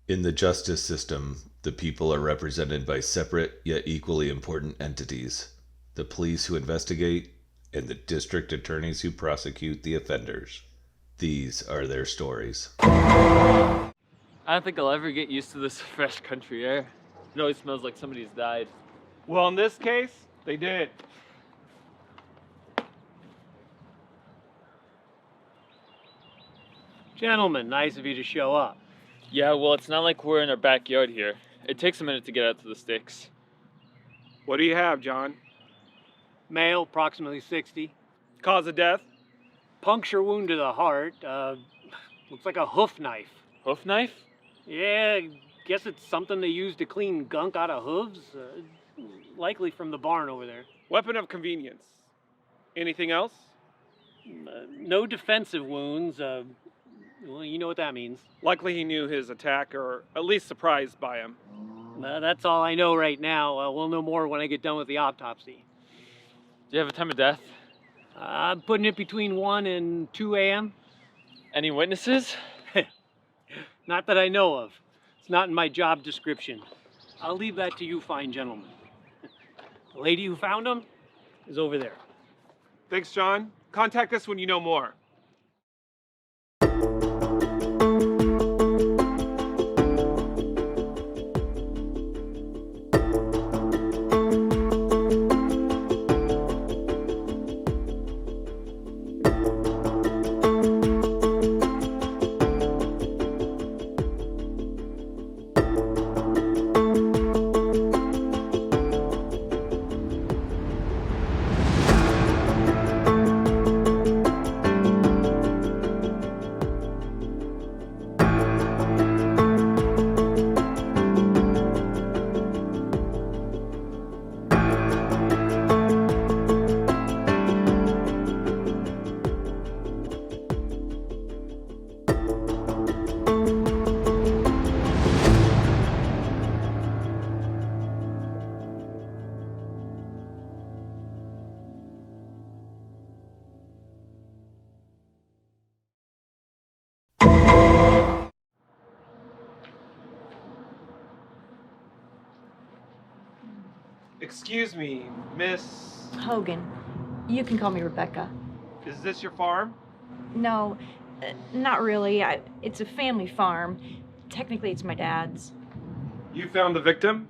In the justice system, the people are represented by separate yet equally important entities: the police who investigate and the district attorneys who prosecute the offenders. These are their stories. I don't think I'll ever get used to this fresh country air. It always smells like somebody's died. Well, in this case, they did. Gentlemen, nice of you to show up. Yeah, well, it's not like we're in our backyard here. It takes a minute to get out to the sticks. What do you have, John? Male, approximately 60. Cause of death? Puncture wound to the heart. Looks like a hoof knife. Hoof knife? Yeah, guess it's something they use to clean gunk out of hooves. Likely from the barn over there. Weapon of convenience. Anything else? No defensive wounds. Well, you know what that means. Likely he knew his attacker, or at least surprised by him. That's all I know right now. We'll know more when I get done with the autopsy. Do you have a time of death? I'm putting it between 1 and 2 a.m. Any witnesses? Not that I know of. It's not in my job description. I'll leave that to you fine gentlemen. The lady who found him is over there. Thanks, John. Contact us when you know more. Excuse me, Miss... Hogan. You can call me Rebecca. Is this your farm? No, not really. It's a family farm. Technically, it's my dad's. You found the victim?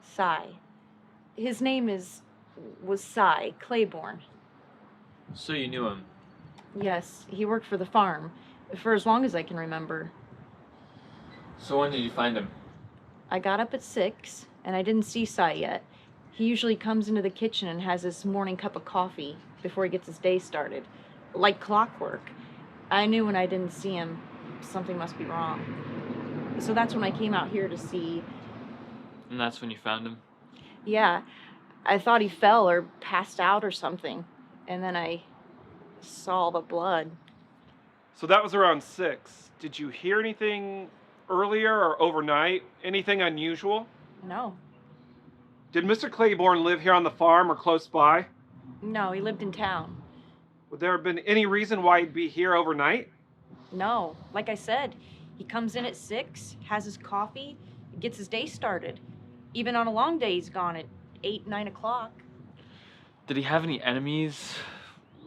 Cy. His name was Cy Claiborne. So you knew him. Yes, he worked for the farm for as long as I can remember. So when did you find him? I got up at 6, and I didn't see Cy yet. He usually comes into the kitchen and has his morning cup of coffee before he gets his day started, like clockwork. I knew when I didn't see him, something must be wrong. So that's when I came out here to see. And that's when you found him? Yeah, I thought he fell or passed out or something, and then I saw the blood. So that was around 6. Did you hear anything earlier or overnight? Anything unusual? No. Did Mr. Claiborne live here on the farm or close by? No, he lived in town. Would there have been any reason why he'd be here overnight? No, like I said, he comes in at 6, has his coffee, gets his day started. Even on a long day, he's gone at 8, 9 o'clock. Did he have any enemies?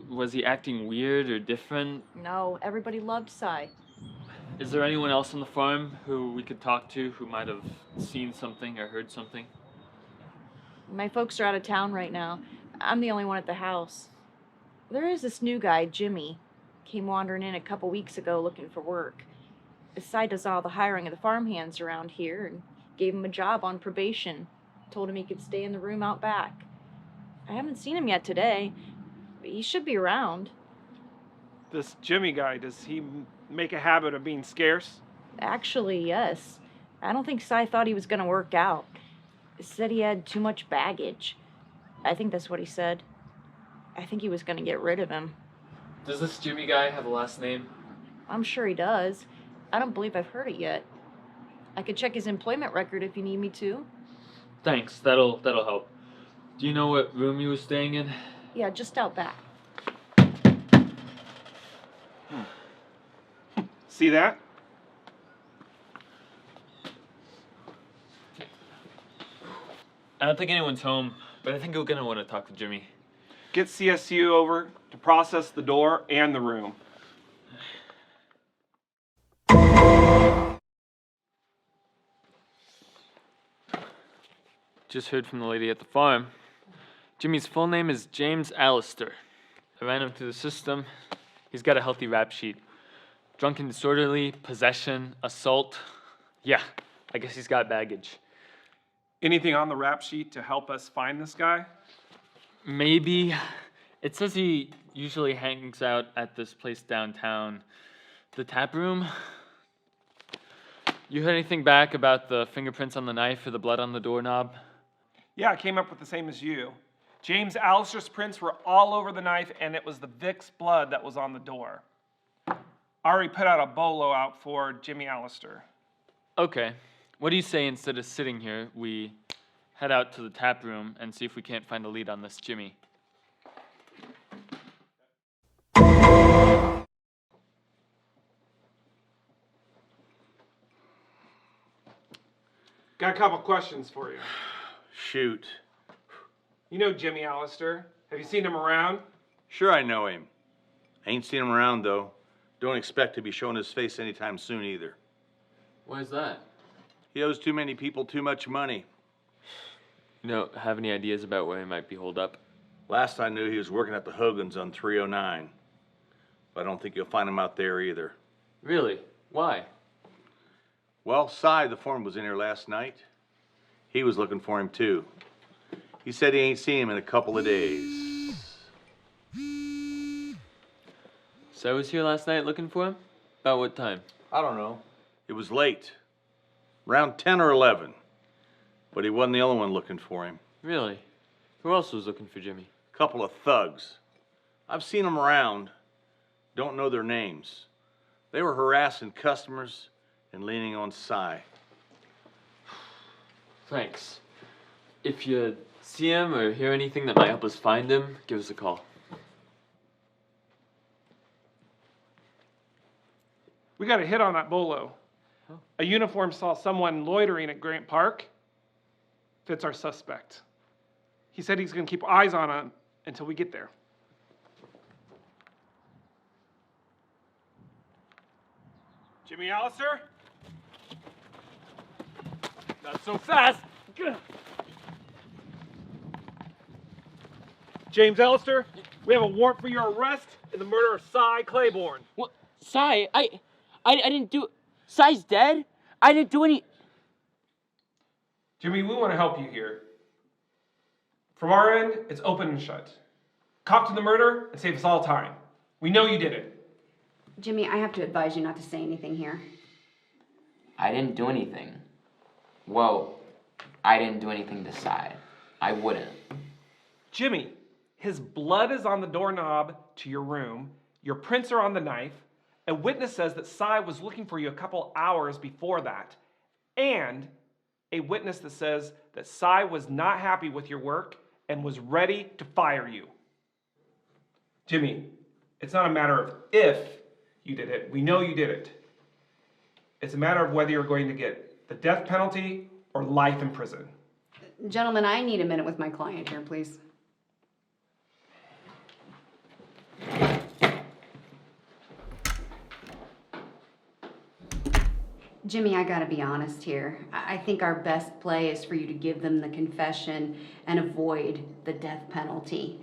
Was he acting weird or different? No, everybody loved Cy. Is there anyone else on the farm who we could talk to who might have seen something or heard something? My folks are out of town right now. I'm the only one at the house. There is this new guy, Jimmy. Came wandering in a couple weeks ago looking for work. Cy does all the hiring of the farmhands around here and gave him a job on probation. Told him he could stay in the room out back. I haven't seen him yet today. He should be around. This Jimmy guy, does he make a habit of being scarce? Actually, yes. I don't think Cy thought he was going to work out. He said he had too much baggage. I think that's what he said. I think he was going to get rid of him. Does this Jimmy guy have a last name? I'm sure he does. I don't believe I've heard it yet. I could check his employment record if you need me to. Thanks, that'll help. Do you know what room he was staying in? Yeah, just out back. See that? I don't think anyone's home, but I think we're gonna want to talk to Jimmy. Get CSU over to process the door and the room. Just heard from the lady at the farm. Jimmy's full name is James Allister. I ran him through the system. He's got a healthy rap sheet. Drunk and disorderly, possession, assault. Yeah, I guess he's got baggage. Anything on the rap sheet to help us find this guy? Maybe. It says he usually hangs out at this place downtown, the tap room. You heard anything back about the fingerprints on the knife or the blood on the doorknob? Yeah, I came up with the same as you. James Allister's prints were all over the knife, and it was the Vicks blood that was on the door. I already put out a bolo out for Jimmy Allister. Okay. What do you say instead of sitting here, we head out to the tap room and see if we can't find a lead on this Jimmy? Got a couple questions for you. Shoot. You know Jimmy Allister. Have you seen him around? Sure, I know him. Ain't seen him around, though. Don't expect to be showing his face anytime soon, either. Why is that? He owes too many people too much money. You know, have any ideas about where he might be holed up? Last I knew, he was working at the Hogan's on 309. But I don't think you'll find him out there, either. Really? Why? Well, Cy, the foreman, was in here last night. He was looking for him, too. He said he ain't seen him in a couple of days. So I was here last night looking for him? About what time? I don't know. It was late. Around 10 or 11. But he wasn't the only one looking for him. Really? Who else was looking for Jimmy? Couple of thugs. I've seen them around. Don't know their names. They were harassing customers and leaning on Cy. Thanks. If you see him or hear anything that might help us find him, give us a call. We got a hit on that bolo. A uniform saw someone loitering at Grant Park. Fits our suspect. He said he's going to keep eyes on him until we get there. Jimmy Allister? Not so fast! James Allister, we have a warrant for your arrest in the murder of Cy Claiborne. What? Cy, I didn't do. Cy's dead. I didn't do any. Jimmy, we want to help you here. From our end, it's open and shut. Cop to the murder and save us all time. We know you did it. Jimmy, I have to advise you not to say anything here. I didn't do anything. Well, I didn't do anything to Cy. I wouldn't. Jimmy, his blood is on the doorknob to your room. Your prints are on the knife. A witness says that Cy was looking for you a couple hours before that. And a witness that says that Cy was not happy with your work and was ready to fire you. Jimmy, it's not a matter of if you did it. We know you did it. It's a matter of whether you're going to get the death penalty or life in prison. Gentlemen, I need a minute with my client here, please. Jimmy, I gotta be honest here. I think our best play is for you to give them the confession and avoid the death penalty.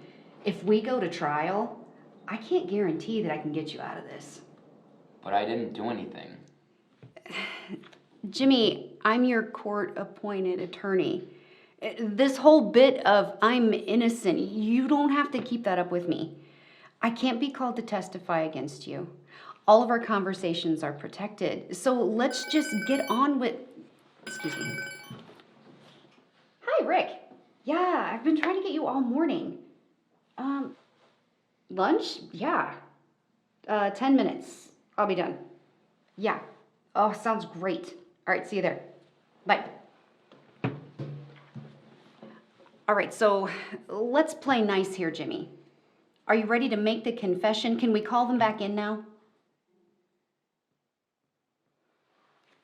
If we go to trial, I can't guarantee that I can get you out of this. But I didn't do anything. Jimmy, I'm your court-appointed attorney. This whole bit of I'm innocent, you don't have to keep that up with me. I can't be called to testify against you. All of our conversations are protected. So let's just get on with... Excuse me. Hi, Rick. Yeah, I've been trying to get you all morning. Lunch? Yeah. 10 minutes. I'll be done. Yeah. Oh, sounds great. All right, see you there. Bye. All right, so let's play nice here, Jimmy. Are you ready to make the confession? Can we call them back in now?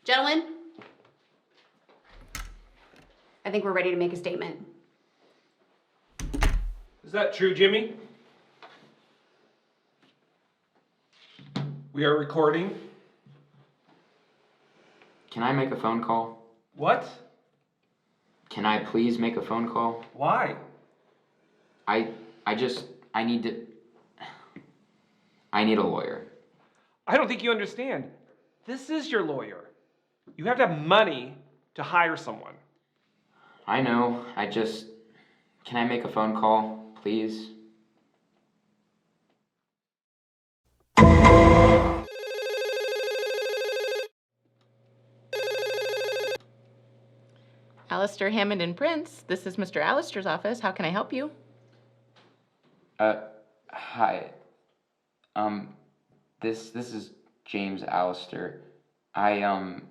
Gentlemen, I think we're ready to make a statement. Is that true, Jimmy? We are recording. Can I make a phone call? What? Can I please make a phone call? Why? I need a lawyer. I don't think you understand. This is your lawyer. You have to have money to hire someone. I know, can I make a phone call, please? Alistair Hammond and Prince, this is Mr. Alistair's office. How can I help you? Hi. This is James Alistair. Can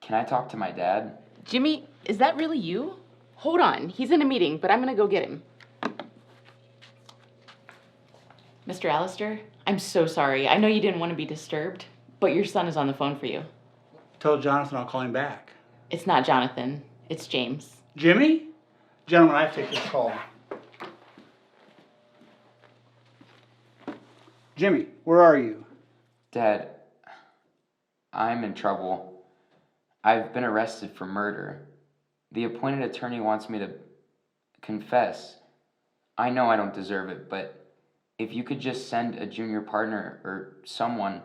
I talk to my dad? Jimmy, is that really you? Hold on, he's in a meeting, but I'm gonna go get him. Mr. Alistair, I'm so sorry. I know you didn't want to be disturbed, but your son is on the phone for you. Tell Jonathan I'll call him back. It's not Jonathan, it's James. Jimmy? Gentlemen, I have to take this call. Jimmy, where are you? Dad, I'm in trouble. I've been arrested for murder. The appointed attorney wants me to confess. I know I don't deserve it, but if you could just send a junior partner or someone,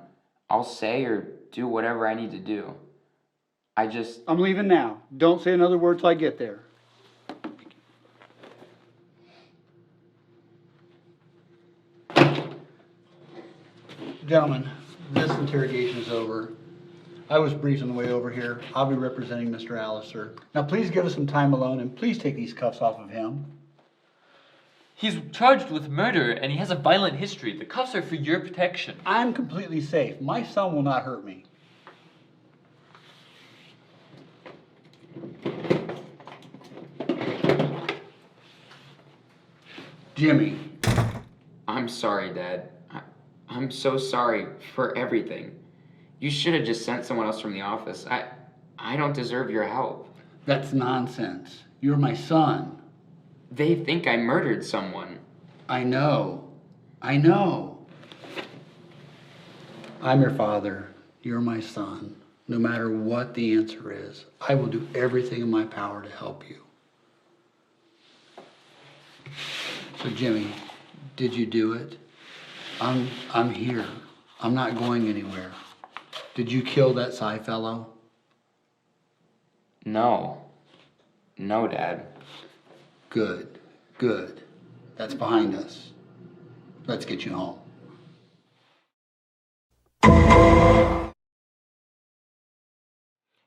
I'll say or do whatever I need to do. I'm leaving now. Don't say another word till I get there. Gentlemen, this interrogation is over. I was briefed on the way over here. I'll be representing Mr. Alistair. Now please give us some time alone and please take these cuffs off of him. He's charged with murder and he has a violent history. The cuffs are for your protection. I'm completely safe. My son will not hurt me. Jimmy. I'm sorry, Dad. I'm so sorry for everything. You should have just sent someone else from the office. I don't deserve your help. That's nonsense. You're my son. They think I murdered someone. I know. I'm your father. You're my son. No matter what the answer is, I will do everything in my power to help you. So Jimmy, did you do it? I'm here. I'm not going anywhere. Did you kill that Cy fellow? No, Dad. Good. That's behind us. Let's get you home.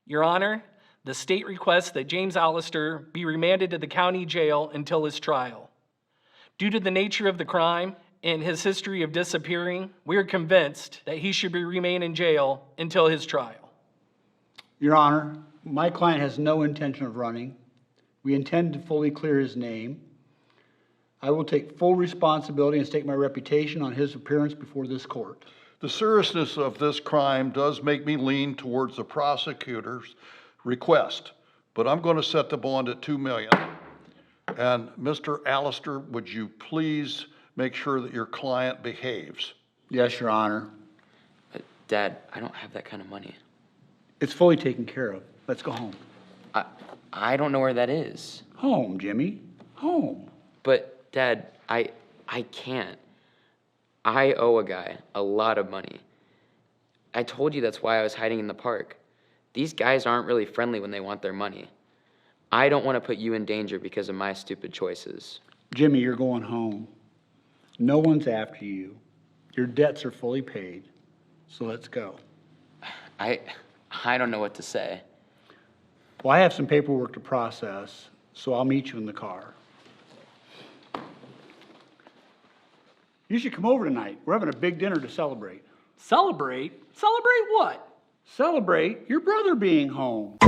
Your Honor, the state requests that James Alistair be remanded to the county jail until his trial. Due to the nature of the crime and his history of disappearing, we are convinced that he should remain in jail until his trial. Your Honor, my client has no intention of running. We intend to fully clear his name. I will take full responsibility and stake my reputation on his appearance before this court. The seriousness of this crime does make me lean towards the prosecutor's request, but I'm going to set the bond at $2 million. And Mr. Alistair, would you please make sure that your client behaves? Yes, Your Honor. Dad, I don't have that kind of money. It's fully taken care of. Let's go home. I don't know where that is. Home, Jimmy. Home. But Dad, I can't. I owe a guy a lot of money. I told you that's why I was hiding in the park. These guys aren't really friendly when they want their money. I don't want to put you in danger because of my stupid choices. Jimmy, you're going home. No one's after you. Your debts are fully paid. So let's go. I don't know what to say. Well, I have some paperwork to process, so I'll meet you in the car. You should come over tonight. We're having a big dinner to celebrate. Celebrate? Celebrate what? Celebrate your brother being home.